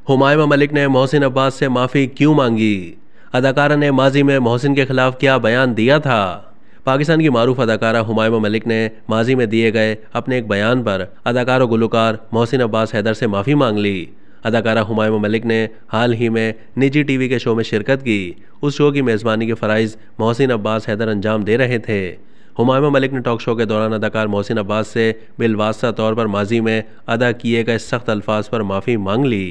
हुमायमा मलिक ने मोहसिन अब्बास से माफ़ी क्यों मांगी? अदाकारा ने माजी में मोहसिन के खिलाफ क्या बयान दिया था? पाकिस्तान की मारूफ अदाकारा हुमायमा मलिक ने माजी में दिए गए अपने एक बयान पर अदाकार और गुलकार मोहसिन अब्बास हैदर से माफ़ी मांग ली। अदाकारा हुमायमा मलिक ने हाल ही में निजी टीवी के शो में शिरकत की। उस शो की मेज़बानी के फ़राइज़ मोहसिन अब्बास हैदर अंजाम दे रहे थे। हुमायमा मलिक ने टॉक शो के दौरान अदाकार मोहसिन अब्बास से बिलवास्ता तौर पर माजी में अदा किए गए सख्त अल्फाज पर माफ़ी मांग ली।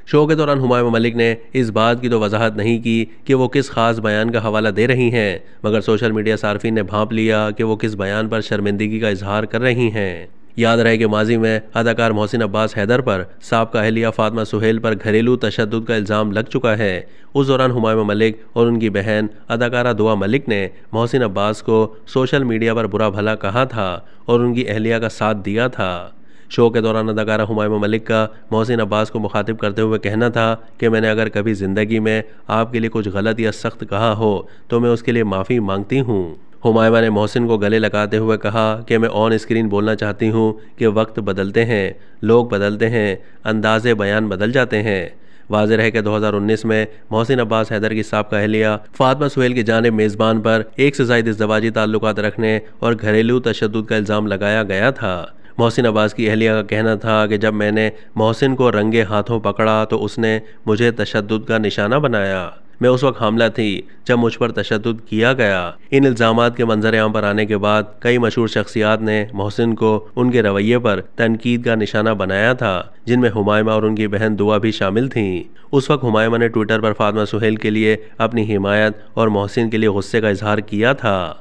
शो के दौरान हुमायमा मलिक ने इस बात की तो वजाहत नहीं की कि वो किस खास बयान का हवाला दे रही हैं, मगर सोशल मीडिया सार्फिन ने भांप लिया कि वो किस बयान पर शर्मिंदगी का इजहार कर रही हैं। याद रहे कि माजी में अदाकार मोहसिन अब्बास हैदर पर साबका अहलिया फातिमा सुहेल पर घरेलू तशद्दुद का इल्ज़ाम लग चुका है। उस दौरान हुमायमा मलिक और उनकी बहन अदाकारा दुआ मलिक ने मोहसिन अब्बास को सोशल मीडिया पर बुरा भला कहा था और उनकी अहलिया का साथ दिया था। शो के दौरान अदाकारा हुमायमा मलिक का मोहसिन अब्बास को मुखातिब करते हुए कहना था कि मैंने अगर कभी ज़िंदगी में आपके लिए कुछ गलत या सख्त कहा हो तो मैं उसके लिए माफ़ी मांगती हूँ। हुमायमा ने मोहसिन को गले लगाते हुए कहा कि मैं ऑन स्क्रीन बोलना चाहती हूँ कि वक्त बदलते हैं, लोग बदलते हैं, अंदाज़े बयान बदल जाते हैं। वाज़ेह है कि 2019 में मोहसिन अब्बास हैदर की साबका अहलिया फातिमा सुहेल की जानिब मेज़बान पर एक से ज़ायद इज़्दिवाजी ताल्लुकात रखने और घरेलू तशद्दुद का इल्ज़ाम लगाया गया था। मोहसिन अब्बास की अहलिया का कहना था कि जब मैंने मोहसिन को रंगे हाथों पकड़ा तो उसने मुझे तशद्दुद का निशाना बनाया। मैं उस वक्त हामला थी जब मुझ पर तशद्दुद किया गया। इन इल्ज़ामात के मंजर-ए-आम पर आने के बाद कई मशहूर शख्सियात ने मोहसिन को उनके रवैये पर तनकीद का निशाना बनाया था, जिनमें हुमायमा और उनकी बहन दुआ भी शामिल थीं। उस वक्त हुमायमा ने ट्विटर पर फातिमा सुहेल के लिए अपनी हिमायत और मोहसिन के लिए गुस्से का इजहार किया था।